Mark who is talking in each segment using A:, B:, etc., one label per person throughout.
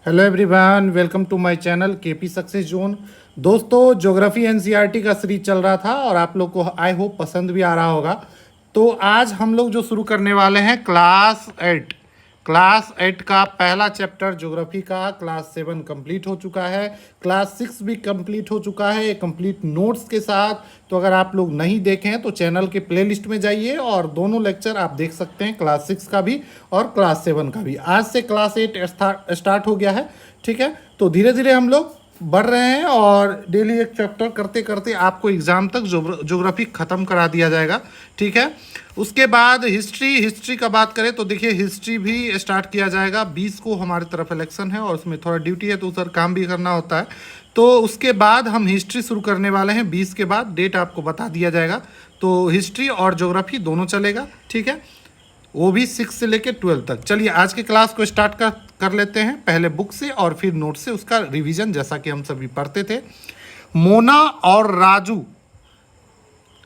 A: Hello everyone, welcome to my channel KP success zone. दोस्तों, geography NCERT का series चल रहा था और आप लोग को आई होप पसंद भी आ रहा होगा। तो आज हम लोग जो शुरू करने वाले हैं क्लास 8 का पहला चैप्टर ज्योग्राफी का। क्लास 7 कंप्लीट हो चुका है, क्लास 6 भी कंप्लीट हो चुका है कंप्लीट नोट्स के साथ। तो अगर आप लोग नहीं देखें हैं तो चैनल के प्लेलिस्ट में जाइए और दोनों लेक्चर आप देख सकते हैं, क्लास 6 का भी और क्लास 7 का भी। आज से क्लास 8 स्टार्ट हो गया है। ठीक है, तो धीरे धीरे हम लोग बढ़ रहे हैं और डेली एक चैप्टर करते करते आपको एग्जाम तक ज्योग्राफी खत्म करा दिया जाएगा। ठीक है, उसके बाद हिस्ट्री का बात करें तो देखिए हिस्ट्री भी स्टार्ट किया जाएगा। 20 को हमारी तरफ इलेक्शन है और उसमें थोड़ा ड्यूटी है तो उधर काम भी करना होता है। तो उसके बाद हम हिस्ट्री शुरू करने वाले हैं। 20 के बाद डेट आपको बता दिया जाएगा। तो हिस्ट्री और ज्योग्राफी दोनों चलेगा। ठीक है, वो भी 6 से लेकर 12 तक। चलिए आज के क्लास को स्टार्ट कर लेते हैं, पहले बुक से और फिर नोट से उसका रिवीजन, जैसा कि हम सभी पढ़ते थे। मोना और राजू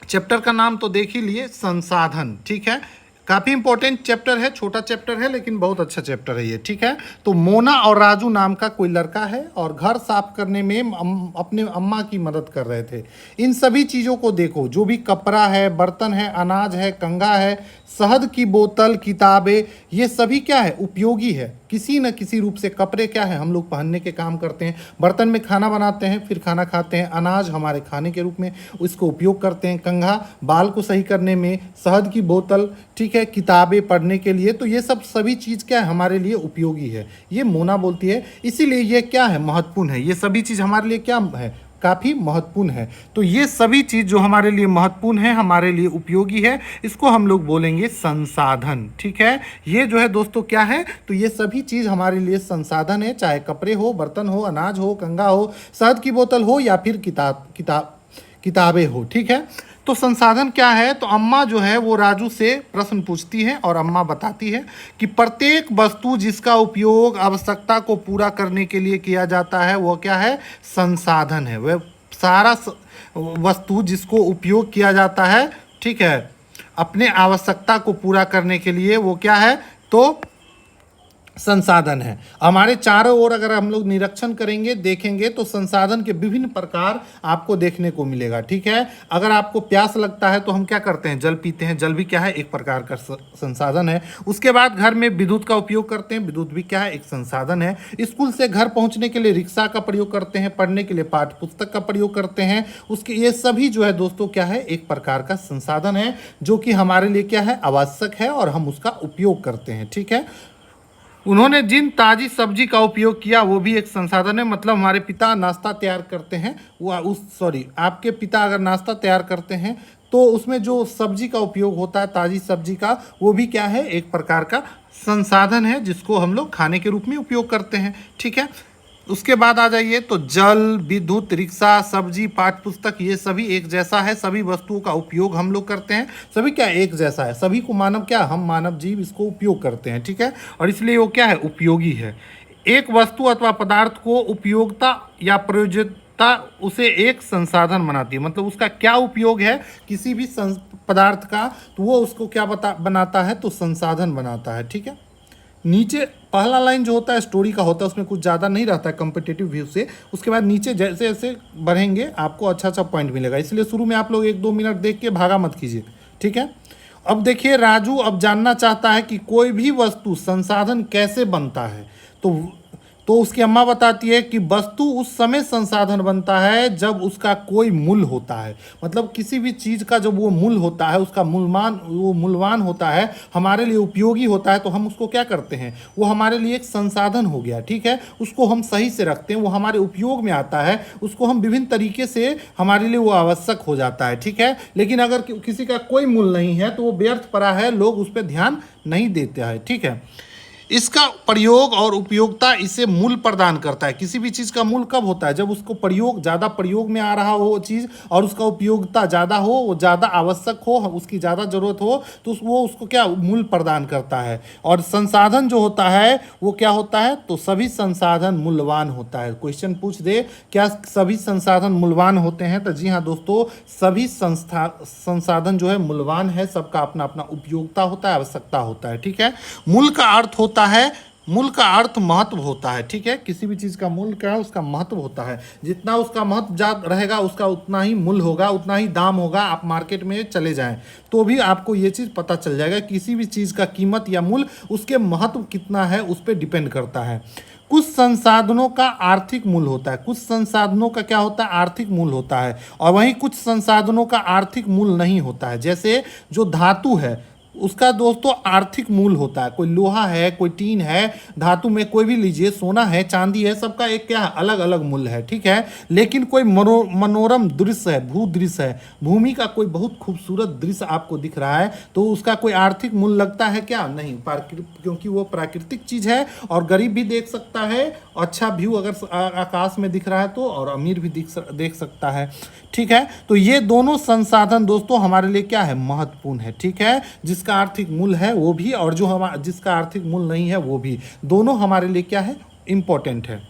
A: चैप्टर का नाम तो देख ही लिए, संसाधन। ठीक है, काफ़ी इंपॉर्टेंट चैप्टर है, छोटा चैप्टर है लेकिन बहुत अच्छा चैप्टर है ये। ठीक है, तो मोना और राजू नाम का कोई लड़का है और घर साफ करने में अपने अम्मा की मदद कर रहे थे। इन सभी चीज़ों को देखो, जो भी कपड़ा है, बर्तन है, अनाज है, कंघा है, शहद की बोतल, किताबें, ये सभी क्या है, उपयोगी है किसी न किसी रूप से। कपड़े क्या है, हम लोग पहनने के काम करते हैं, बर्तन में खाना बनाते हैं फिर खाना खाते हैं, अनाज हमारे खाने के रूप में उसको उपयोग करते हैं, कंघा बाल को सही करने में, शहद की बोतल, ठीक है, किताबें पढ़ने के लिए। तो ये सब सभी चीज़ क्या है, हमारे लिए उपयोगी है। ये मोना बोलती है, इसीलिए ये क्या है, महत्वपूर्ण है। ये सभी चीज़ हमारे लिए क्या है, काफ़ी महत्वपूर्ण है। तो ये सभी चीज़ जो हमारे लिए महत्वपूर्ण है, हमारे लिए उपयोगी है, इसको हम लोग बोलेंगे संसाधन। ठीक है, ये जो है दोस्तों क्या है, तो ये सभी चीज़ हमारे लिए संसाधन है, चाहे कपड़े हो, बर्तन हो, अनाज हो, कंघा हो, शहद की बोतल हो या फिर किताबें हो। ठीक है, तो संसाधन क्या है, तो अम्मा जो है वो राजू से प्रश्न पूछती है और अम्मा बताती है कि प्रत्येक वस्तु जिसका उपयोग आवश्यकता को पूरा करने के लिए किया जाता है वो क्या है, संसाधन है। वह सारा वस्तु जिसको उपयोग किया जाता है, ठीक है, अपने आवश्यकता को पूरा करने के लिए, वो क्या है, तो संसाधन है। हमारे चारों ओर अगर हम लोग निरीक्षण करेंगे, देखेंगे तो संसाधन के विभिन्न प्रकार आपको देखने को मिलेगा। ठीक है, अगर आपको प्यास लगता है तो हम क्या करते हैं, जल पीते हैं। जल भी क्या है, एक प्रकार का संसाधन है। उसके बाद घर में विद्युत का उपयोग करते हैं, विद्युत भी क्या है, एक संसाधन है। स्कूल से घर पहुंचने के लिए रिक्शा का प्रयोग करते हैं, पढ़ने के लिए पाठ्य पुस्तक का प्रयोग करते हैं। उसके ये सभी जो है दोस्तों क्या है, एक प्रकार का संसाधन है जो कि हमारे लिए क्या है, आवश्यक है और हम उसका उपयोग करते हैं। ठीक है, उन्होंने जिन ताज़ी सब्जी का उपयोग किया वो भी एक संसाधन है। मतलब हमारे पिता नाश्ता तैयार करते हैं, आपके पिता अगर नाश्ता तैयार करते हैं तो उसमें जो सब्जी का उपयोग होता है, ताज़ी सब्जी का, वो भी क्या है, एक प्रकार का संसाधन है जिसको हम लोग खाने के रूप में उपयोग करते हैं। ठीक है, उसके बाद आ जाइए तो जल, विद्युत, रिक्शा, सब्जी, पाठ्य पुस्तक, ये सभी एक जैसा है। सभी वस्तुओं का उपयोग हम लोग करते हैं, सभी क्या एक जैसा है। सभी को मानव क्या, हम मानव जीव इसको उपयोग करते हैं। ठीक है, और इसलिए वो क्या है, उपयोगी है। एक वस्तु अथवा पदार्थ को उपयोगिता या प्रयोज्यता उसे एक संसाधन बनाती है। मतलब उसका क्या उपयोग है किसी भी पदार्थ का, तो वो उसको क्या बनाता है, तो संसाधन बनाता है। ठीक है, नीचे पहला लाइन जो होता है स्टोरी का होता है, उसमें कुछ ज़्यादा नहीं रहता है कंपिटेटिव व्यू से। उसके बाद नीचे जैसे जैसे बढ़ेंगे आपको अच्छा अच्छा पॉइंट मिलेगा, इसलिए शुरू में आप लोग 1-2 मिनट देख के भागा मत कीजिए। ठीक है, अब देखिए राजू अब जानना चाहता है कि कोई भी वस्तु संसाधन कैसे बनता है। तो उसकी अम्मा बताती है कि वस्तु उस समय संसाधन बनता है जब उसका कोई मूल्य होता है। मतलब किसी भी चीज़ का जब वो मूल्य होता है, उसका मूल्यवान होता है, हमारे लिए उपयोगी होता है, तो हम उसको क्या करते हैं, वो हमारे लिए एक संसाधन हो गया। ठीक है, उसको हम सही से रखते हैं, वो हमारे उपयोग में आता है, उसको हम विभिन्न तरीके से, हमारे लिए वो आवश्यक हो जाता है। ठीक है, लेकिन अगर किसी का कोई मूल्य नहीं है तो वो व्यर्थ पड़ा है, लोग उस पर ध्यान नहीं देते हैं। ठीक है, इसका प्रयोग और उपयोगिता इसे मूल्य प्रदान करता है। किसी भी चीज़ का मूल्य कब होता है, जब उसको ज़्यादा प्रयोग में आ रहा हो वो चीज़ और उसका उपयोगिता ज़्यादा हो, वो ज़्यादा आवश्यक हो, उसकी ज़्यादा ज़रूरत हो, तो वो उसको क्या मूल्य प्रदान करता है। और संसाधन जो होता है वो क्या होता है, तो सभी संसाधन मूल्यवान होता है। क्वेश्चन पूछ दे क्या सभी संसाधन मूल्यवान होते हैं, तो जी हाँ दोस्तों, सभी संसाधन जो है मूल्यवान है, सबका अपना अपना उपयोगिता होता है, आवश्यकता होता है। ठीक है, मूल्य का अर्थ होता है मूल का अर्थ महत्व होता है, ठीक है। किसी भी चीज़ का मूल क्या है, उसका महत्व होता है। जितना उसका महत्व ज्यादा रहेगा उसका उतना ही मूल्य होगा, उतना ही दाम होगा। आप मार्केट में चले जाएं तो भी आपको ये चीज़ पता चल जाएगा। किसी भी चीज़ का कीमत या मूल्य उसके महत्व कितना है उस पर डिपेंड करता है। कुछ संसाधनों का आर्थिक मूल्य होता है, कुछ संसाधनों का क्या होता है, आर्थिक मूल्य होता है। और वहीं कुछ संसाधनों का आर्थिक मूल्य नहीं होता है। जैसे जो धातु है उसका दोस्तों आर्थिक मूल्य होता है। कोई लोहा है, कोई टीन है, धातु में कोई भी लीजिए, सोना है, चांदी है, सबका एक क्या है, अलग अलग मूल्य है, ठीक है। लेकिन कोई मनोरम दृश्य है, भू दृश्य है, भूमि का कोई बहुत खूबसूरत दृश्य आपको दिख रहा है तो उसका कोई आर्थिक मूल्य लगता है क्या, नहीं, क्योंकि वो प्राकृतिक चीज है और गरीब भी देख सकता है। अच्छा व्यू अगर आकाश में दिख रहा है तो, और अमीर भी देख सकता है, ठीक है। तो ये दोनों संसाधन दोस्तों हमारे लिए क्या है, महत्वपूर्ण है, ठीक है। जिसका आर्थिक मूल्य है वो भी, और जो हमारा जिसका आर्थिक मूल्य नहीं है वो भी, दोनों हमारे लिए क्या है, इंपॉर्टेंट है।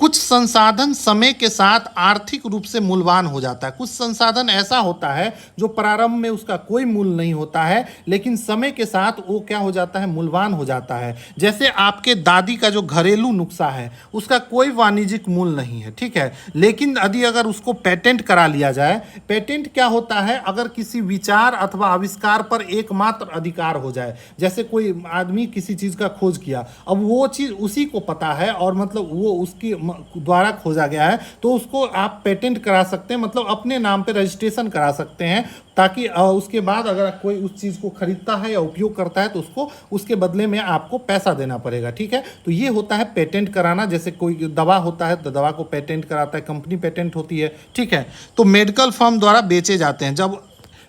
A: कुछ संसाधन समय के साथ आर्थिक रूप से मूल्यवान हो जाता है। कुछ संसाधन ऐसा होता है जो प्रारंभ में उसका कोई मूल्य नहीं होता है, लेकिन समय के साथ वो क्या हो जाता है, मूल्यवान हो जाता है। जैसे आपके दादी का जो घरेलू नुस्खा है उसका कोई वाणिज्यिक मूल्य नहीं है, ठीक है। लेकिन यदि अगर उसको पेटेंट करा लिया जाए, पेटेंट क्या होता है, अगर किसी विचार अथवा आविष्कार पर एकमात्र अधिकार हो जाए। जैसे कोई आदमी किसी चीज़ का खोज किया, अब वो चीज़ उसी को पता है और मतलब वो उसकी द्वारा खोजा गया है, तो उसको आप पेटेंट करा सकते हैं, मतलब अपने नाम पे रजिस्ट्रेशन करा सकते हैं, ताकि उसके बाद अगर कोई उस चीज़ को खरीदता है या उपयोग करता है तो उसको उसके बदले में आपको पैसा देना पड़ेगा, ठीक है। तो ये होता है पेटेंट कराना। जैसे कोई दवा होता है तो दवा को पेटेंट कराता है, कंपनी पेटेंट होती है, ठीक है। तो मेडिकल फर्म द्वारा बेचे जाते हैं जब,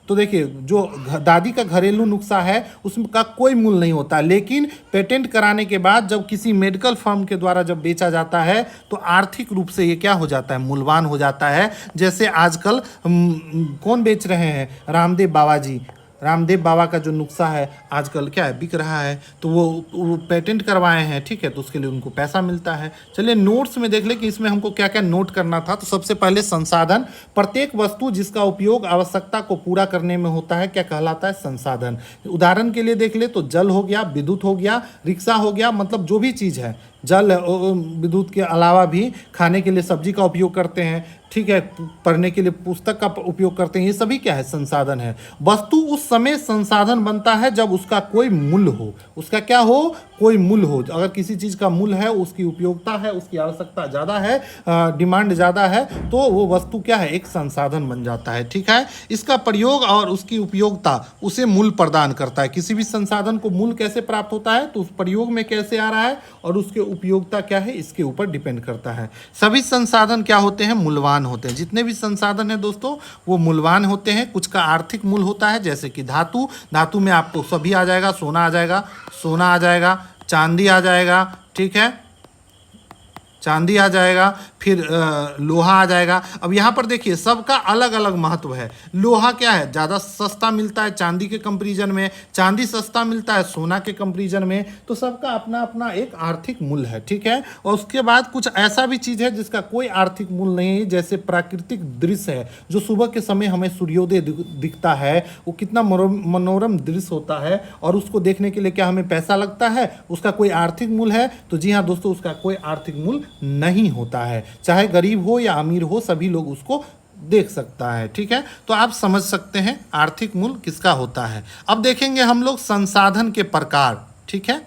A: तो देखिए जो दादी का घरेलू नुस्खा है उसका कोई मूल्य नहीं होता, लेकिन पेटेंट कराने के बाद जब किसी मेडिकल फर्म के द्वारा जब बेचा जाता है तो आर्थिक रूप से ये क्या हो जाता है, मूल्यवान हो जाता है। जैसे आजकल कौन बेच रहे हैं, रामदेव बाबा जी, रामदेव बाबा का जो नुस्खा है आजकल क्या है, बिक रहा है, तो वो पेटेंट करवाए हैं, ठीक है, तो उसके लिए उनको पैसा मिलता है। चलिए नोट्स में देख ले कि इसमें हमको क्या क्या नोट करना था। तो सबसे पहले संसाधन, प्रत्येक वस्तु जिसका उपयोग आवश्यकता को पूरा करने में होता है क्या कहलाता है, संसाधन। उदाहरण के लिए देख ले तो जल हो गया, विद्युत हो गया, रिक्शा हो गया, मतलब जो भी चीज़ है, जल विद्युत के अलावा भी खाने के लिए सब्जी का उपयोग करते हैं, ठीक है, पढ़ने के लिए पुस्तक का उपयोग करते हैं, ये सभी क्या है, संसाधन है। वस्तु उस समय संसाधन बनता है जब उसका कोई मूल्य हो, उसका क्या हो, कोई मूल्य हो। अगर किसी चीज़ का मूल्य है, उसकी उपयोगिता है, उसकी आवश्यकता ज़्यादा है, डिमांड ज़्यादा है, तो वो वस्तु क्या है, एक संसाधन बन जाता है, ठीक है। इसका प्रयोग और उसकी उपयोगिता उसे मूल्य प्रदान करता है। किसी भी संसाधन को मूल्य कैसे प्राप्त होता है, तो उस प्रयोग में कैसे आ रहा है और उसके उपयोगिता क्या है, इसके ऊपर डिपेंड करता है। सभी संसाधन क्या होते हैं, मूल्यवान होते हैं। जितने भी संसाधन है दोस्तों वो मूल्यवान होते हैं। कुछ का आर्थिक मूल्य होता है, जैसे कि धातु, धातु में आपको सभी आ जाएगा, सोना आ जाएगा, सोना आ जाएगा, चांदी आ जाएगा, ठीक है, चांदी आ जाएगा, फिर लोहा आ जाएगा। अब यहाँ पर देखिए सबका अलग अलग महत्व है। लोहा क्या है, ज़्यादा सस्ता मिलता है चांदी के कंपैरिजन में, चांदी सस्ता मिलता है सोना के कंपैरिजन में, तो सबका अपना अपना एक आर्थिक मूल्य है, ठीक है। और उसके बाद कुछ ऐसा भी चीज़ है जिसका कोई आर्थिक मूल्य नहीं है, जैसे प्राकृतिक दृश्य है, जो सुबह के समय हमें सूर्योदय दिखता है, वो कितना मनोरम दृश्य होता है और उसको देखने के लिए क्या हमें पैसा लगता है, उसका कोई आर्थिक मूल्य है, तो जी हाँ दोस्तों उसका कोई आर्थिक मूल्य नहीं होता है। चाहे गरीब हो या अमीर हो, सभी लोग उसको देख सकता है, ठीक है। तो आप समझ सकते हैं आर्थिक मूल्य किसका होता है। अब देखेंगे हम लोग संसाधन के प्रकार, ठीक है।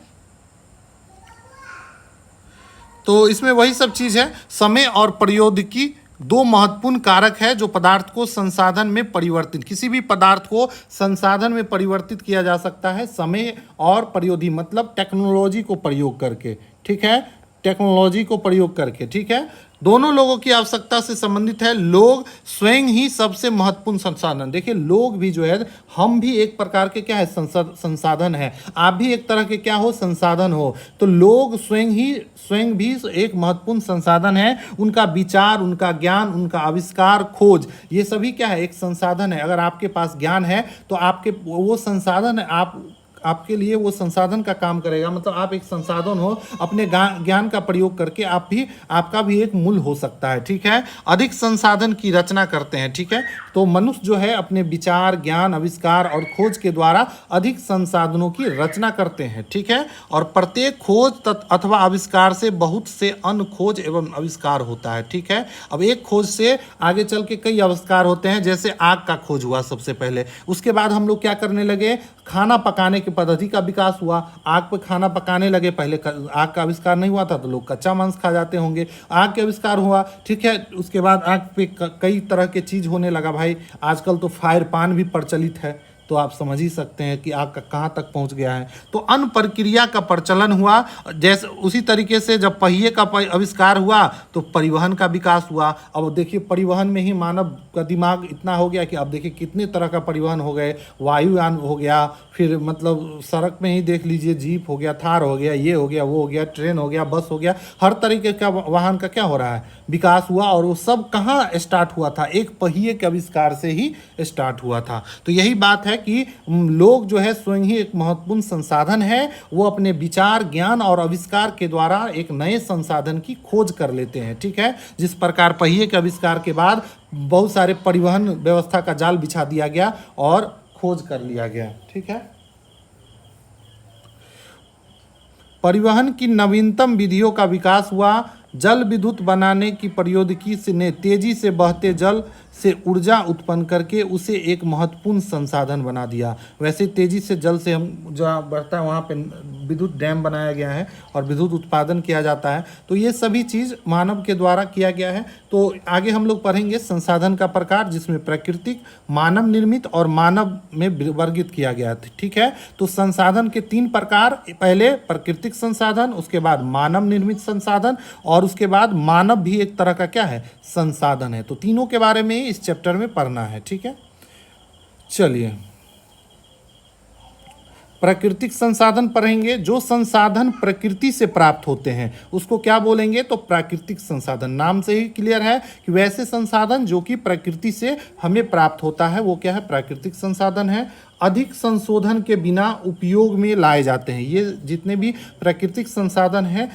A: तो इसमें वही सब चीज है, समय और प्रौद्योगिकी दो महत्वपूर्ण कारक है जो पदार्थ को संसाधन में परिवर्तित, किसी भी पदार्थ को संसाधन में परिवर्तित किया जा सकता है समय और प्रौद्योगिकी, मतलब टेक्नोलॉजी को प्रयोग करके, ठीक है, टेक्नोलॉजी को प्रयोग करके, ठीक है। दोनों लोगों की आवश्यकता से संबंधित है। लोग स्वयं ही सबसे महत्वपूर्ण संसाधन, देखिए लोग भी जो है, हम भी एक प्रकार के क्या है, संसाधन है, आप भी एक तरह के क्या हो, संसाधन हो। तो लोग स्वयं भी एक महत्वपूर्ण संसाधन है। उनका विचार, उनका ज्ञान, उनका आविष्कार, खोज, ये सभी क्या है, एक संसाधन है। अगर आपके पास ज्ञान है तो आपके वो संसाधन है, आप आपके लिए वो संसाधन का काम करेगा, मतलब आप एक संसाधन हो, अपने ज्ञान का प्रयोग करके आपका भी एक मूल हो सकता है। ठीक है, अधिक संसाधन की रचना करते हैं। ठीक है, तो मनुष्य जो है अपने विचार, ज्ञान, आविष्कार और खोज के द्वारा अधिक संसाधनों की रचना करते हैं। ठीक है, और प्रत्येक खोज अथवा आविष्कार से बहुत से अन्य खोज एवं आविष्कार होता है। ठीक है, अब एक खोज से आगे चल के कई आविष्कार होते हैं, जैसे आग का खोज हुआ सबसे पहले, उसके बाद हम लोग क्या करने लगे, खाना पकाने की पद्धति का विकास हुआ, आग पे खाना पकाने लगे। पहले आग का आविष्कार नहीं हुआ था तो लोग कच्चा मांस खा जाते होंगे, आग के आविष्कार हुआ। ठीक है, उसके बाद आग पे कई तरह के चीज़ होने लगा भाई, आजकल तो फायर पान भी प्रचलित है, तो आप समझ ही सकते हैं कि आग का कहाँ तक पहुँच गया है। तो अन्न प्रक्रिया का प्रचलन हुआ, जैसे उसी तरीके से जब पहिए का आविष्कार हुआ तो परिवहन का विकास हुआ। अब देखिए परिवहन में ही मानव का दिमाग इतना हो गया कि अब देखिए कितने तरह का परिवहन हो गए, वायुयान हो गया, फिर मतलब सड़क में ही देख लीजिए, जीप हो गया, थार हो गया, ये हो गया, वो हो गया, ट्रेन हो गया, बस हो गया, हर तरीके का वाहन का क्या हो रहा है, विकास हुआ। और वो सब कहाँ स्टार्ट हुआ था, एक पहिए के आविष्कार से ही स्टार्ट हुआ था। तो यही बात है कि लोग जो है स्वयं ही एक महत्वपूर्ण संसाधन है, वो अपने विचार, ज्ञान और आविष्कार के द्वारा एक नए संसाधन की खोज कर लेते हैं। ठीक है, जिस प्रकार पहिए के आविष्कार के बाद बहुत सारे परिवहन व्यवस्था का जाल बिछा दिया गया और खोज कर लिया गया। ठीक है, परिवहन की नवीनतम विधियों का विकास हुआ, जल विद्युत बनाने की प्रौद्योगिकी ने तेजी से बहते जल से ऊर्जा उत्पन्न करके उसे एक महत्वपूर्ण संसाधन बना दिया। वैसे तेजी से जल से हम जहाँ बढ़ता है वहाँ पे विद्युत डैम बनाया गया है और विद्युत उत्पादन किया जाता है। तो ये सभी चीज़ मानव के द्वारा किया गया है। तो आगे हम लोग पढ़ेंगे संसाधन का प्रकार, जिसमें प्राकृतिक, मानव निर्मित और मानव में वर्गित किया गया था। ठीक है, तो संसाधन के 3 प्रकार, पहले प्राकृतिक संसाधन, उसके बाद मानव निर्मित संसाधन और उसके बाद मानव भी एक तरह का क्या है, संसाधन है। तो तीनों के बारे में इस चैप्टर में पढ़ना है। ठीक है, चलिए प्राकृतिक संसाधन पढ़ेंगे। जो संसाधन प्रकृति से प्राप्त होते हैं उसको क्या बोलेंगे, तो प्राकृतिक संसाधन। नाम से ही क्लियर है कि वैसे संसाधन जो कि प्रकृति से हमें प्राप्त होता है वो क्या है, प्राकृतिक संसाधन है। अधिक संशोधन के बिना उपयोग में लाए जाते हैं। ये जितने भी प्राकृतिक संसाधन हैं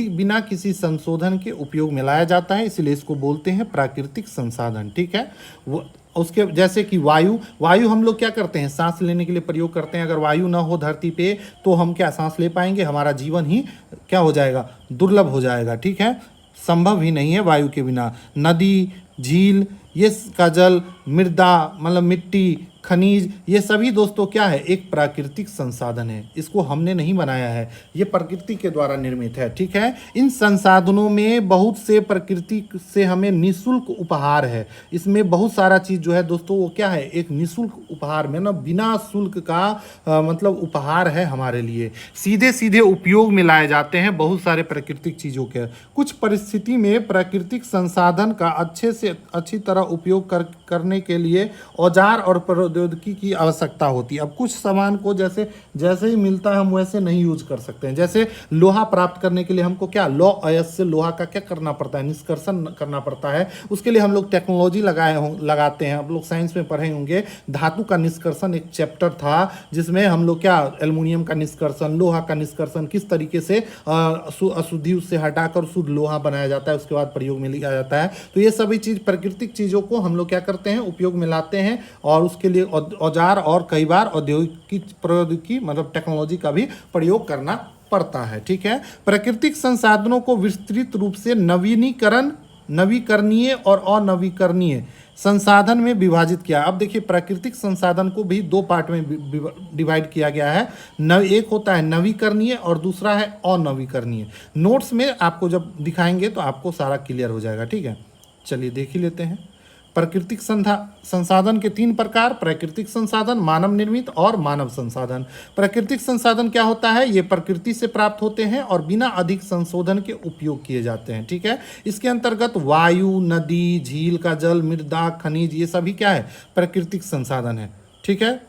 A: बिना किसी संशोधन के उपयोग में लाया जाता है, इसलिए इसको बोलते हैं प्राकृतिक संसाधन। ठीक है, वो उसके जैसे कि वायु हम लोग क्या करते हैं, सांस लेने के लिए प्रयोग करते हैं। अगर वायु ना हो धरती पे तो हम क्या सांस ले पाएंगे, हमारा जीवन ही क्या हो जाएगा, दुर्लभ हो जाएगा। ठीक है, संभव ही नहीं है वायु के बिना। नदी, झील, ये का जल, मृदा मतलब मिट्टी, खनिज, ये सभी दोस्तों क्या है, एक प्राकृतिक संसाधन है। इसको हमने नहीं बनाया है, ये प्रकृति के द्वारा निर्मित है। ठीक है, इन संसाधनों में बहुत से प्रकृति से हमें निःशुल्क उपहार है। इसमें बहुत सारा चीज़ जो है दोस्तों वो क्या है, एक निःशुल्क उपहार में ना, बिना शुल्क का मतलब उपहार है हमारे लिए। सीधे सीधे उपयोग में लाए जाते हैं बहुत सारे प्राकृतिक चीज़ों के। कुछ परिस्थिति में प्राकृतिक संसाधन का अच्छी तरह उपयोग करने के लिए औजार और प्रौद्योगिकी की आवश्यकता होती है। अब कुछ सामान को जैसे ही मिलता है हम वैसे नहीं यूज कर सकते हैं। जैसे लोहा प्राप्त करने के लिए हमको क्या, लौ अयस्क से लोहा का क्या करना पड़ता है, निष्कर्षण करना पड़ता है। उसके लिए हम लोग टेक्नोलॉजी लगाते हैं। आप लोग साइंस में पढ़े होंगे, धातु का निष्कर्षण एक चैप्टर था जिसमें हम लोग क्या, एल्युमिनियम का निष्कर्षण, लोहा का निष्कर्षण, किस तरीके से अशुद्धि उससे हटाकर शुद्ध लोहा बनाया जाता है, उसके बाद प्रयोग में लिया जाता है। तो ये सभी चीज़ प्राकृतिक चीज़ों को हम लोग क्या करते हैं, उपयोग में लाते हैं और उसके लिए औजार और कई बार औद्योगिक प्रौद्योगिकी मतलब टेक्नोलॉजी का भी प्रयोग करना पड़ता है। ठीक है, प्राकृतिक संसाधनों को विस्तृत रूप से नवीकरणीय और अनवीकरणीय संसाधन में विभाजित किया। अब देखिए प्राकृतिक संसाधन को भी 2 पार्ट में डिवाइड किया गया है। एक होता है नवीकरणीय और दूसरा है अनवीकरणीय। नोट्स में आपको जब दिखाएंगे तो आपको सारा क्लियर हो जाएगा। ठीक है, चलिए देख ही लेते हैं। प्राकृतिक संसाधन के 3 प्रकार, प्राकृतिक संसाधन, मानव निर्मित और मानव संसाधन। प्राकृतिक संसाधन क्या होता है, ये प्रकृति से प्राप्त होते हैं और बिना अधिक संशोधन के उपयोग किए जाते हैं। ठीक है, इसके अंतर्गत वायु, नदी, झील का जल, मृदा, खनिज, ये सभी क्या है, प्राकृतिक संसाधन है। ठीक है,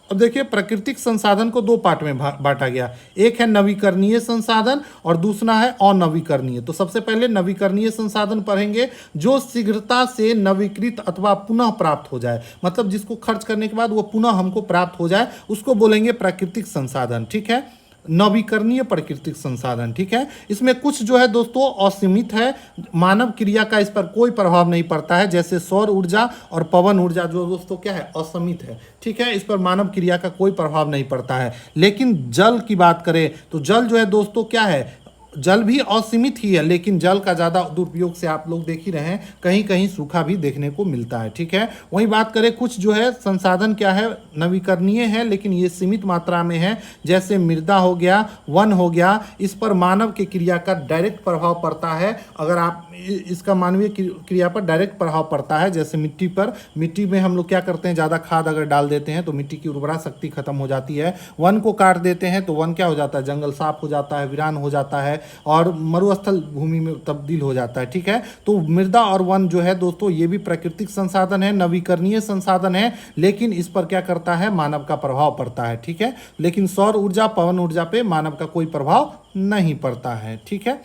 A: अब देखिए प्राकृतिक संसाधन को दो पार्ट में बांटा गया। एक है नवीकरणीय संसाधन और दूसरा है अनवीकरणीय। तो सबसे पहले नवीकरणीय संसाधन पढ़ेंगे, जो शीघ्रता से नवीकृत अथवा पुनः प्राप्त हो जाए, मतलब जिसको खर्च करने के बाद वो पुनः हमको प्राप्त हो जाए, उसको बोलेंगे प्राकृतिक संसाधन। ठीक है, नवीकरणीय प्राकृतिक संसाधन। ठीक है, इसमें कुछ जो है दोस्तों असीमित है, मानव क्रिया का इस पर कोई प्रभाव नहीं पड़ता है, जैसे सौर ऊर्जा और पवन ऊर्जा जो दोस्तों क्या है, असीमित है। ठीक है, इस पर मानव क्रिया का कोई प्रभाव नहीं पड़ता है। लेकिन जल की बात करें तो जल जो है दोस्तों क्या है, जल भी असीमित ही है, लेकिन जल का ज़्यादा दुरुपयोग से आप लोग देख ही रहे हैं, कहीं कहीं सूखा भी देखने को मिलता है। ठीक है, वही बात करें कुछ जो है संसाधन क्या है, नवीकरणीय है, लेकिन ये सीमित मात्रा में है, जैसे मृदा हो गया, वन हो गया, इस पर मानव की क्रिया का डायरेक्ट प्रभाव पड़ता है। अगर आप इसका मानवीय क्रिया पर डायरेक्ट प्रभाव पड़ता है, जैसे मिट्टी पर, मिट्टी में हम लोग क्या करते हैं, ज़्यादा खाद अगर डाल देते हैं तो मिट्टी की उर्वरा शक्ति खत्म हो जाती है। वन को काट देते हैं तो वन क्या हो जाता है, जंगल साफ हो जाता है, वीरान हो जाता है और मरुस्थल भूमि में तब्दील हो जाता है। ठीक है, तो मृदा और वन जो है दोस्तों ये भी प्राकृतिक संसाधन है, नवीकरणीय संसाधन है, लेकिन इस पर क्या करता है, मानव का प्रभाव पड़ता है। ठीक है, लेकिन सौर ऊर्जा पवन ऊर्जा पे मानव का कोई प्रभाव नहीं पड़ता है। ठीक है,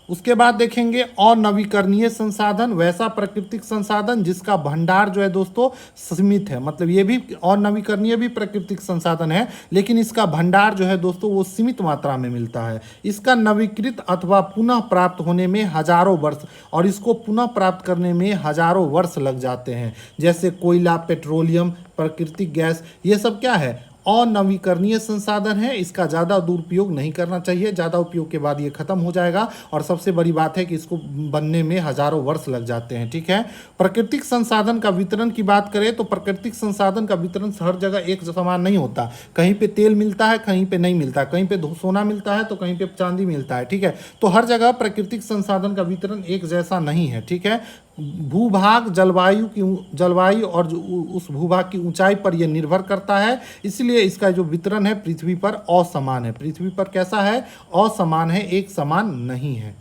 A: उसके बाद देखेंगे अनवीकरणीय संसाधन, वैसा प्राकृतिक संसाधन जिसका भंडार जो है दोस्तों सीमित है, मतलब ये भी अनवीकरणीय भी प्राकृतिक संसाधन है, लेकिन इसका भंडार जो है दोस्तों वो सीमित मात्रा में मिलता है। इसका नवीकृत अथवा पुनः प्राप्त होने में हजारों वर्ष और इसको पुनः प्राप्त करने में हजारों वर्ष लग जाते हैं, जैसे कोयला, पेट्रोलियम, प्राकृतिक गैस, ये सब क्या है, अनवीकरणीय संसाधन है। इसका ज़्यादा दुरुपयोग नहीं करना चाहिए, ज़्यादा उपयोग के बाद ये खत्म हो जाएगा, और सबसे बड़ी बात है कि इसको बनने में हजारों वर्ष लग जाते हैं। ठीक है, प्राकृतिक संसाधन का वितरण की बात करें तो प्राकृतिक संसाधन का वितरण हर जगह एक समान नहीं होता, कहीं पे तेल मिलता है, कहीं पे नहीं मिलता, कहीं पे सोना मिलता है तो कहीं पे चांदी मिलता है। ठीक है, तो हर जगह प्राकृतिक संसाधन का वितरण एक जैसा नहीं है। ठीक है, भूभाग, जलवायु और उस भूभाग की ऊंचाई पर यह निर्भर करता है, इसलिए इसका जो वितरण है पृथ्वी पर असमान है। पृथ्वी पर कैसा है, असमान है, एक समान नहीं है।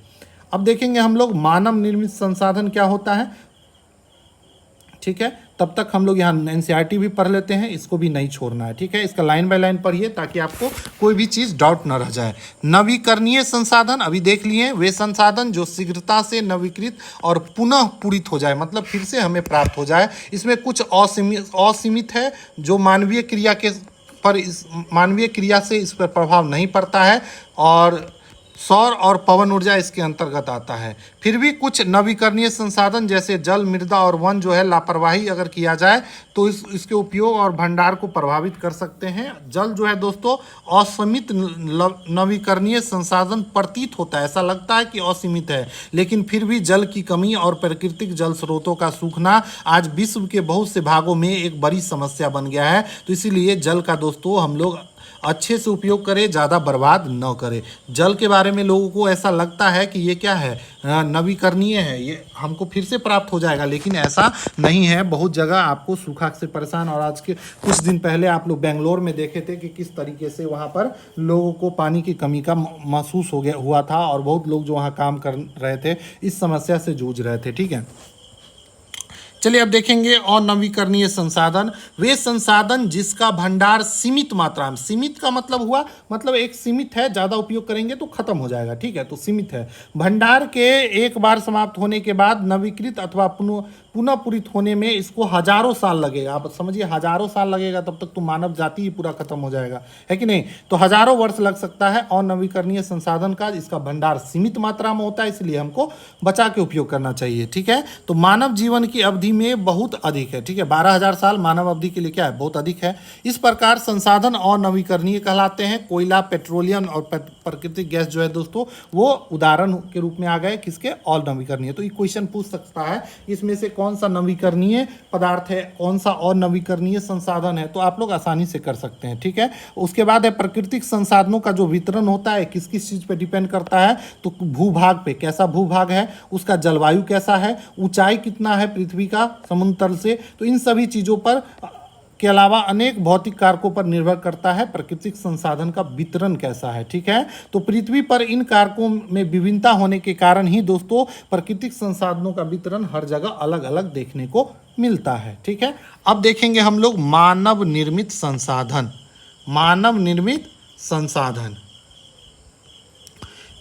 A: अब देखेंगे हम लोग मानव निर्मित संसाधन क्या होता है। ठीक है, तब तक हम लोग यहाँ एनसीईआरटी भी पढ़ लेते हैं, इसको भी नहीं छोड़ना है। ठीक है, इसका लाइन बाय लाइन पढ़िए ताकि आपको कोई भी चीज़ डाउट न रह जाए। नवीकरणीय संसाधन अभी देख लिए, वे संसाधन जो शीघ्रता से नवीकृत और पुनः पूरित हो जाए, मतलब फिर से हमें प्राप्त हो जाए। इसमें कुछ असीमित है, जो मानवीय क्रिया के पर इस मानवीय क्रिया से इस पर प्रभाव नहीं पड़ता है, और सौर और पवन ऊर्जा इसके अंतर्गत आता है। फिर भी कुछ नवीकरणीय संसाधन जैसे जल, मृदा और वन जो है लापरवाही अगर किया जाए तो इसके उपयोग और भंडार को प्रभावित कर सकते हैं। जल जो है दोस्तों असीमित नवीकरणीय संसाधन प्रतीत होता है, ऐसा लगता है कि असीमित है, लेकिन फिर भी जल की कमी और प्राकृतिक जल स्रोतों का सूखना आज विश्व के बहुत से भागों में एक बड़ी समस्या बन गया है। तो इसीलिए जल का दोस्तों हम लोग अच्छे से उपयोग करें, ज़्यादा बर्बाद न करें। जल के बारे में लोगों को ऐसा लगता है कि ये क्या है, नवीकरणीय है, ये हमको फिर से प्राप्त हो जाएगा, लेकिन ऐसा नहीं है। बहुत जगह आपको सूखा से परेशान, और आज के कुछ दिन पहले आप लोग बेंगलोर में देखे थे कि किस तरीके से वहाँ पर लोगों को पानी की कमी का महसूस हुआ था, और बहुत लोग जो वहाँ काम कर रहे थे इस समस्या से जूझ रहे थे। ठीक है, चलिए अब देखेंगे अनवीकरणीय संसाधन, वे संसाधन जिसका भंडार सीमित मात्रा में, सीमित का मतलब हुआ, मतलब एक सीमित है, ज़्यादा उपयोग करेंगे तो खत्म हो जाएगा। ठीक है, तो सीमित है। भंडार के एक बार समाप्त होने के बाद नवीकृत अथवा पुनः पूरित होने में इसको हजारों साल लगेगा। आप समझिए हजारों साल लगेगा, तब तक तो मानव जाति ही पूरा खत्म हो जाएगा, है कि नहीं। तो हजारों वर्ष लग सकता है अनवीकरणीय संसाधन का, इसका भंडार सीमित मात्रा में होता है, इसलिए हमको बचा के उपयोग करना चाहिए। ठीक है, तो मानव जीवन की अवधि में बहुत अधिक है। ठीक है, 12,000 साल मानव अवधि के लिए क्या है, बहुत अधिक है। इस प्रकार संसाधन अनवीकरणीय कहलाते हैं। कोयला, पेट्रोलियम और प्राकृतिक गैस जो है दोस्तों वो उदाहरण के रूप में आ गए किसके, अनवीकरणीय। तो ये क्वेश्चन पूछ सकता है इसमें से कौन सा नवीकरणीय पदार्थ है, कौन सा अनवीकरणीय संसाधन है, तो आप लोग आसानी से कर सकते हैं। ठीक है, उसके बाद है प्राकृतिक संसाधनों का जो वितरण होता है किस किस चीज़ पे डिपेंड करता है, तो भूभाग पे, कैसा भूभाग है, उसका जलवायु कैसा है, ऊंचाई कितना है पृथ्वी का समुद्र तल से, तो इन सभी चीज़ों पर के अलावा अनेक भौतिक कारकों पर निर्भर करता है प्राकृतिक संसाधन का वितरण कैसा है। ठीक है, तो पृथ्वी पर इन कारकों में विभिन्नता होने के कारण ही दोस्तों प्राकृतिक संसाधनों का वितरण हर जगह अलग अलग देखने को मिलता है। ठीक है, अब देखेंगे हम लोग मानव निर्मित संसाधन। मानव निर्मित संसाधन,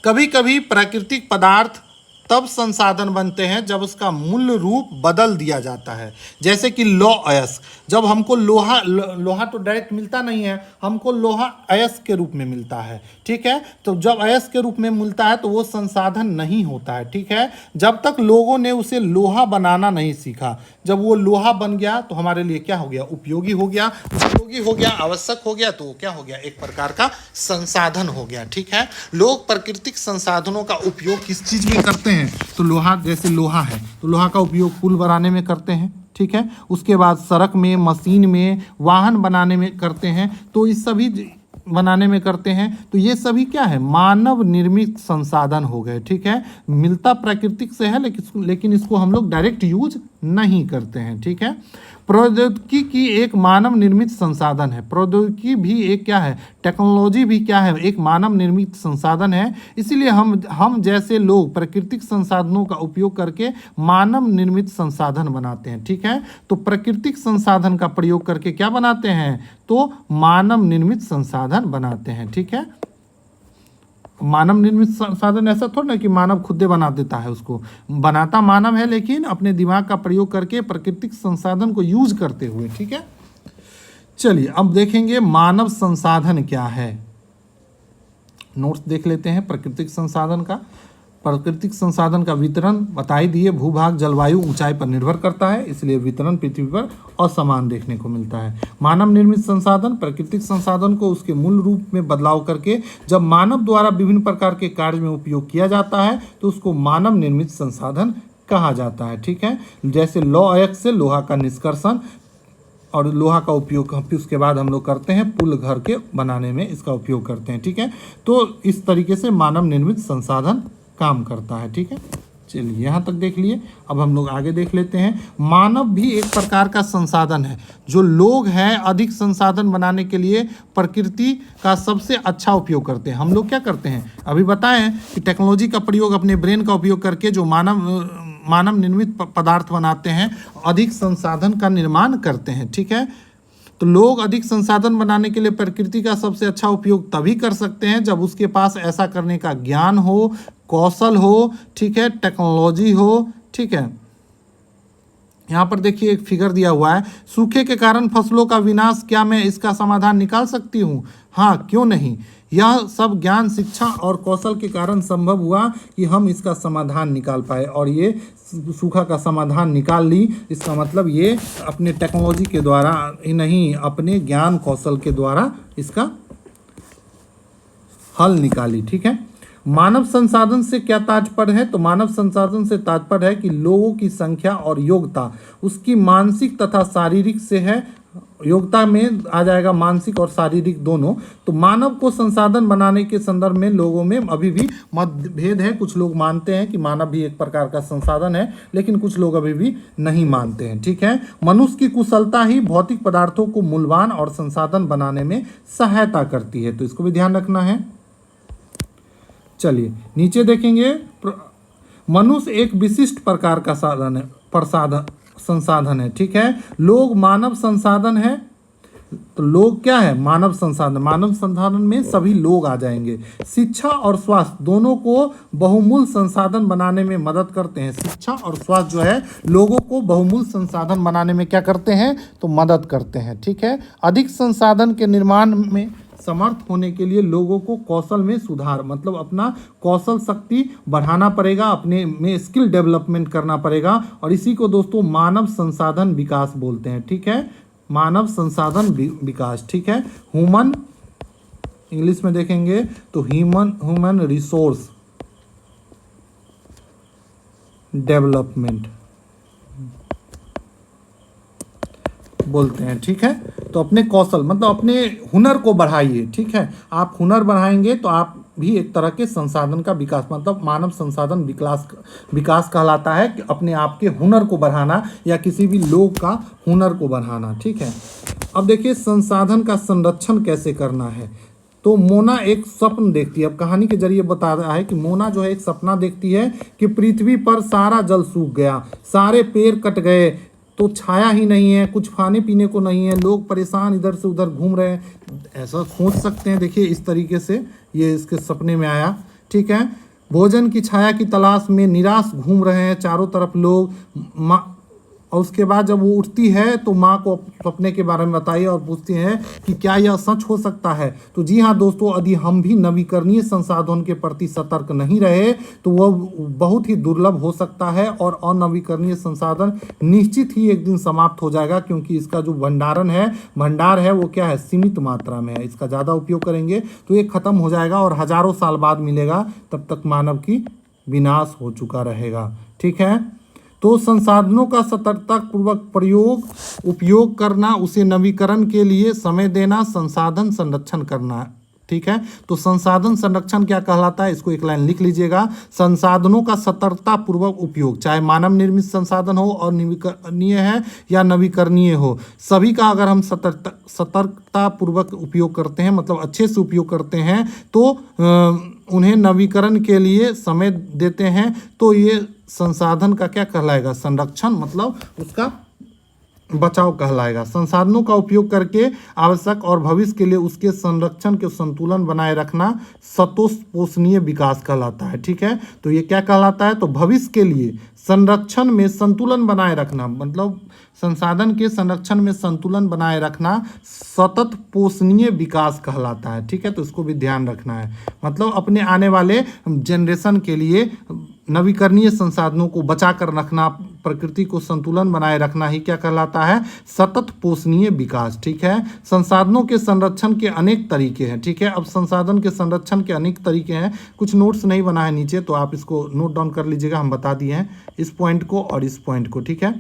A: कभी कभी प्राकृतिक पदार्थ तब संसाधन बनते हैं जब उसका मूल रूप बदल दिया जाता है। जैसे कि लौह अयस्क, जब हमको लोहा तो डायरेक्ट मिलता नहीं है, हमको लोहा अयस्क के रूप में मिलता है। ठीक है, तो जब अयस्क के रूप में मिलता है तो वो संसाधन नहीं होता है। ठीक है, जब तक लोगों ने उसे लोहा बनाना नहीं सीखा, जब वो लोहा बन गया तो हमारे लिए क्या हो गया, उपयोगी हो गया। उपयोगी हो गया, आवश्यक हो गया, तो वो क्या हो गया, एक प्रकार का संसाधन हो गया। ठीक है, लोग प्राकृतिक संसाधनों का उपयोग किस चीज में करते हैं, तो लोहा, जैसे लोहा है तो लोहा का उपयोग पुल बनाने में करते हैं। ठीक है, उसके बाद सड़क में, मशीन में, वाहन बनाने में करते हैं, तो इस सभी बनाने में करते हैं। तो ये सभी क्या है, मानव निर्मित संसाधन हो गए। ठीक है, मिलता प्राकृतिक से है लेकिन इसको हम लोग डायरेक्ट यूज नहीं करते हैं। ठीक है, प्रौद्योगिकी की एक मानव निर्मित संसाधन है। प्रौद्योगिकी भी एक क्या है, टेक्नोलॉजी भी क्या है, एक मानव निर्मित संसाधन है। इसीलिए हम जैसे लोग प्राकृतिक संसाधनों का उपयोग करके मानव निर्मित संसाधन बनाते हैं। ठीक है, तो प्राकृतिक संसाधन का प्रयोग करके क्या बनाते हैं, तो मानव निर्मित संसाधन बनाते हैं। ठीक है, मानव निर्मित संसाधन ऐसा थोड़ा ना कि मानव खुद बना देता है, उसको बनाता मानव है लेकिन अपने दिमाग का प्रयोग करके प्राकृतिक संसाधन को यूज करते हुए। ठीक है, चलिए अब देखेंगे मानव संसाधन क्या है। नोट्स देख लेते हैं प्राकृतिक संसाधन का। प्राकृतिक संसाधन का वितरण बता ही दिए, भूभाग, जलवायु, ऊंचाई पर निर्भर करता है, इसलिए वितरण पृथ्वी पर असमान देखने को मिलता है। मानव निर्मित संसाधन, प्राकृतिक संसाधन को उसके मूल रूप में बदलाव करके जब मानव द्वारा विभिन्न प्रकार के कार्य में उपयोग किया जाता है तो उसको मानव निर्मित संसाधन कहा जाता है। ठीक है, जैसे लौह अयस्क से लोहा का निष्कर्षण, और लोहा का उपयोग फिर उसके बाद हम लोग करते हैं पुल, घर के बनाने में इसका उपयोग करते हैं। ठीक है, तो इस तरीके से मानव निर्मित संसाधन काम करता है। ठीक है, चलिए यहाँ तक देख लिए। अब हम लोग आगे देख लेते हैं। मानव भी एक प्रकार का संसाधन है। जो लोग हैं अधिक संसाधन बनाने के लिए प्रकृति का सबसे अच्छा उपयोग करते हैं। हम लोग क्या करते हैं, अभी बताएं कि टेक्नोलॉजी का प्रयोग, अपने ब्रेन का उपयोग करके जो मानव निर्मित पदार्थ बनाते हैं, अधिक संसाधन का निर्माण करते हैं। ठीक है, तो लोग अधिक संसाधन बनाने के लिए प्रकृति का सबसे अच्छा उपयोग तभी कर सकते हैं जब उसके पास ऐसा करने का ज्ञान हो, कौशल हो, ठीक है, टेक्नोलॉजी हो। ठीक है, यहाँ पर देखिए एक फिगर दिया हुआ है, सूखे के कारण फसलों का विनाश, क्या मैं इसका समाधान निकाल सकती हूँ? हाँ, क्यों नहीं। यह सब ज्ञान, शिक्षा और कौशल के कारण संभव हुआ कि हम इसका समाधान निकाल पाए, और ये सूखा का समाधान निकाल ली। इसका मतलब ये अपने टेक्नोलॉजी के द्वारा ही नहीं, अपने ज्ञान कौशल के द्वारा इसका हल निकाली। ठीक है, मानव संसाधन से क्या तात्पर्य है, तो मानव संसाधन से तात्पर्य है कि लोगों की संख्या और योग्यता उसकी मानसिक तथा शारीरिक से है। योग्यता में आ जाएगा मानसिक और शारीरिक दोनों। तो मानव को संसाधन बनाने के संदर्भ में लोगों में अभी भी मतभेद है। कुछ लोग मानते हैं कि मानव भी एक प्रकार का संसाधन है, लेकिन कुछ लोग अभी भी नहीं मानते हैं। ठीक है, मनुष्य की कुशलता ही भौतिक पदार्थों को मूल्यवान और संसाधन बनाने में सहायता करती है, तो इसको भी ध्यान रखना है। चलिए नीचे देखेंगे, मनुष्य एक विशिष्ट प्रकार का संसाधन है। ठीक है, लोग मानव संसाधन है। तो लोग क्या है, मानव संसाधन। मानव संसाधन में सभी लोग आ जाएंगे। शिक्षा और स्वास्थ्य दोनों को बहुमूल्य संसाधन बनाने में मदद करते हैं। शिक्षा और स्वास्थ्य जो है लोगों को बहुमूल्य संसाधन बनाने में क्या करते हैं, तो मदद करते हैं। ठीक है, अधिक संसाधन के निर्माण में समर्थ होने के लिए लोगों को कौशल में सुधार, मतलब अपना कौशल शक्ति बढ़ाना पड़ेगा, अपने में स्किल डेवलपमेंट करना पड़ेगा, और इसी को दोस्तों मानव संसाधन विकास बोलते हैं। ठीक है, मानव संसाधन विकास। ठीक है, ह्यूमन, इंग्लिश में देखेंगे तो ह्यूमन रिसोर्स डेवलपमेंट बोलते हैं। ठीक है, तो अपने कौशल मतलब अपने हुनर को बढ़ाइए। ठीक है, आप हुनर बढ़ाएंगे तो आप भी एक तरह के संसाधन का विकास, मतलब मानव संसाधन विकास कहलाता है कि अपने आप के हुनर को बढ़ाना या किसी भी लोग का हुनर को बढ़ाना। ठीक है, अब देखिए संसाधन का संरक्षण कैसे करना है। तो मोना एक स्वप्न देखती है। अब कहानी के जरिए बता रहा है कि मोना जो है एक सपना देखती है कि पृथ्वी पर सारा जल सूख गया, सारे पेड़ कट गए, तो छाया ही नहीं है, कुछ खाने पीने को नहीं है, लोग परेशान इधर से उधर घूम रहे हैं। ऐसा सोच सकते हैं, देखिए इस तरीके से ये इसके सपने में आया। ठीक है, भोजन की छाया की तलाश में निराश घूम रहे हैं चारों तरफ लोग। और उसके बाद जब वो उठती है तो माँ को सपने के बारे में बताइए और पूछती हैं कि क्या यह सच हो सकता है। तो जी हाँ दोस्तों, यदि हम भी नवीकरणीय संसाधन के प्रति सतर्क नहीं रहे तो वह बहुत ही दुर्लभ हो सकता है और अनवीकरणीय संसाधन निश्चित ही एक दिन समाप्त हो जाएगा, क्योंकि इसका जो भंडार है वो क्या है, सीमित मात्रा में है। इसका ज़्यादा उपयोग करेंगे तो ये खत्म हो जाएगा और हजारों साल बाद मिलेगा, तब तक मानव की विनाश हो चुका रहेगा। ठीक है, तो संसाधनों का सतर्कतापूर्वक उपयोग करना, उसे नवीकरण के लिए समय देना, संसाधन संरक्षण करना। ठीक है, तो संसाधन संरक्षण क्या कहलाता है, इसको एक लाइन लिख लीजिएगा। संसाधनों का सतर्कतापूर्वक उपयोग, चाहे मानव निर्मित संसाधन हो और नवीकरणीय है या नवीकरणीय हो, सभी का अगर हम सतर्कतापूर्वक उपयोग करते हैं, मतलब अच्छे से उपयोग करते हैं, तो उन्हें नवीकरण के लिए समय देते हैं, तो ये संसाधन का क्या कहलाएगा, संरक्षण, मतलब उसका बचाव कहलाएगा। संसाधनों का उपयोग करके आवश्यक और भविष्य के लिए उसके संरक्षण के संतुलन बनाए रखना सतोषपोषणीय विकास कहलाता है। ठीक है, तो ये क्या कहलाता है, तो भविष्य के लिए संरक्षण में संतुलन बनाए रखना, मतलब संसाधन के संरक्षण में संतुलन बनाए रखना सतत पोषणीय विकास कहलाता है। ठीक है, तो इसको भी ध्यान रखना है, मतलब अपने आने वाले जनरेशन के लिए नवीकरणीय संसाधनों को बचा कर रखना, प्रकृति को संतुलन बनाए रखना ही क्या कहलाता है, सतत पोषणीय विकास। ठीक है, संसाधनों के संरक्षण के अनेक तरीके हैं। ठीक है, अब संसाधन के संरक्षण के अनेक तरीके हैं, कुछ नोट्स नहीं बना है नीचे, तो आप इसको नोट डाउन कर लीजिएगा, हम बता दिए हैं इस पॉइंट को और इस पॉइंट को। ठीक है,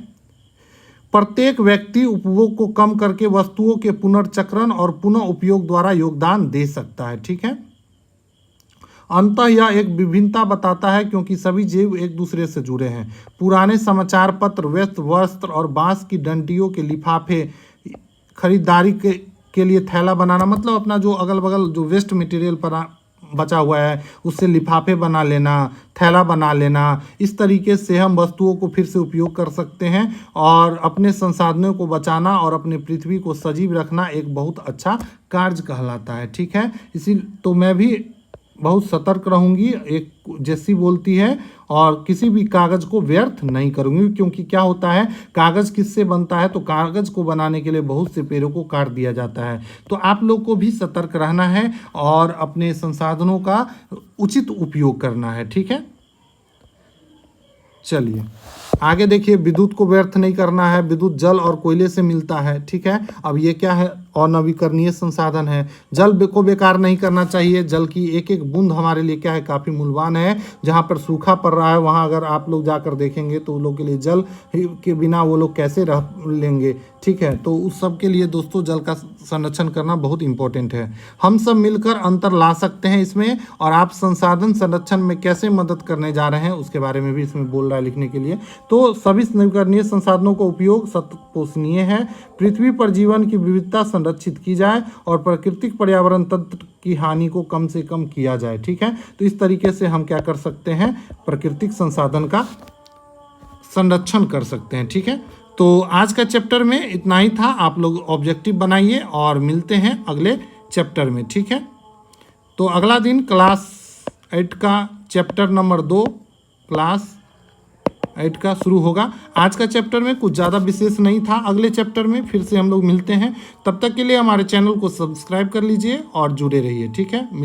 A: प्रत्येक व्यक्ति उपभोग को कम करके वस्तुओं के पुनर्चक्रण और पुनः उपयोग द्वारा योगदान दे सकता है। ठीक है, अंततः यह एक विभिन्नता बताता है क्योंकि सभी जीव एक दूसरे से जुड़े हैं। पुराने समाचार पत्र, व्यस्त वस्त्र और बांस की डंडियों के लिफाफे, खरीदारी के लिए थैला बनाना, मतलब अपना जो अगल बगल जो वेस्ट मटेरियल पर बचा हुआ है उससे लिफाफे बना लेना, थैला बना लेना, इस तरीके से हम वस्तुओं को फिर से उपयोग कर सकते हैं और अपने संसाधनों को बचाना और अपने पृथ्वी को सजीव रखना एक बहुत अच्छा कार्य कहलाता है। ठीक है, इसी तो मैं भी बहुत सतर्क रहूंगी, एक जैसी बोलती है, और किसी भी कागज़ को व्यर्थ नहीं करूंगी, क्योंकि क्या होता है, कागज़ किससे बनता है, तो कागज़ को बनाने के लिए बहुत से पेड़ों को काट दिया जाता है। तो आप लोग को भी सतर्क रहना है और अपने संसाधनों का उचित उपयोग करना है। ठीक है, चलिए आगे देखिए, विद्युत को व्यर्थ नहीं करना है, विद्युत जल और कोयले से मिलता है। ठीक है, अब ये क्या है, अनवीकरणीय संसाधन है। जल को बेकार नहीं करना चाहिए, जल की एक एक बूंद हमारे लिए क्या है, काफ़ी मूल्यवान है। जहाँ पर सूखा पड़ रहा है वहाँ अगर आप लोग जाकर देखेंगे तो उन लोग के लिए जल के बिना वो लोग कैसे रह लेंगे। ठीक है, तो उस सब के लिए दोस्तों जल का संरक्षण करना बहुत इंपॉर्टेंट है। हम सब मिलकर अंतर ला सकते हैं इसमें, और आप संसाधन संरक्षण में कैसे मदद करने जा रहे हैं उसके बारे में भी इसमें बोल रहा है लिखने के लिए। तो सभी नवीकरणीय संसाधनों का उपयोग सतत पोषणीय है, पृथ्वी पर जीवन की विविधता संरक्षित की जाए और प्राकृतिक पर्यावरण तंत्र की हानि को कम से कम किया जाए। ठीक है, तो इस तरीके से हम क्या कर सकते हैं, प्राकृतिक संसाधन का संरक्षण कर सकते हैं। ठीक है, तो आज का चैप्टर में इतना ही था। आप लोग ऑब्जेक्टिव बनाइए और मिलते हैं अगले चैप्टर में। ठीक है, तो अगला दिन क्लास 8 का चैप्टर नंबर 2 क्लास 8 का शुरू होगा। आज का चैप्टर में कुछ ज़्यादा विशेष नहीं था, अगले चैप्टर में फिर से हम लोग मिलते हैं। तब तक के लिए हमारे चैनल को सब्सक्राइब कर लीजिए और जुड़े रहिए। ठीक है।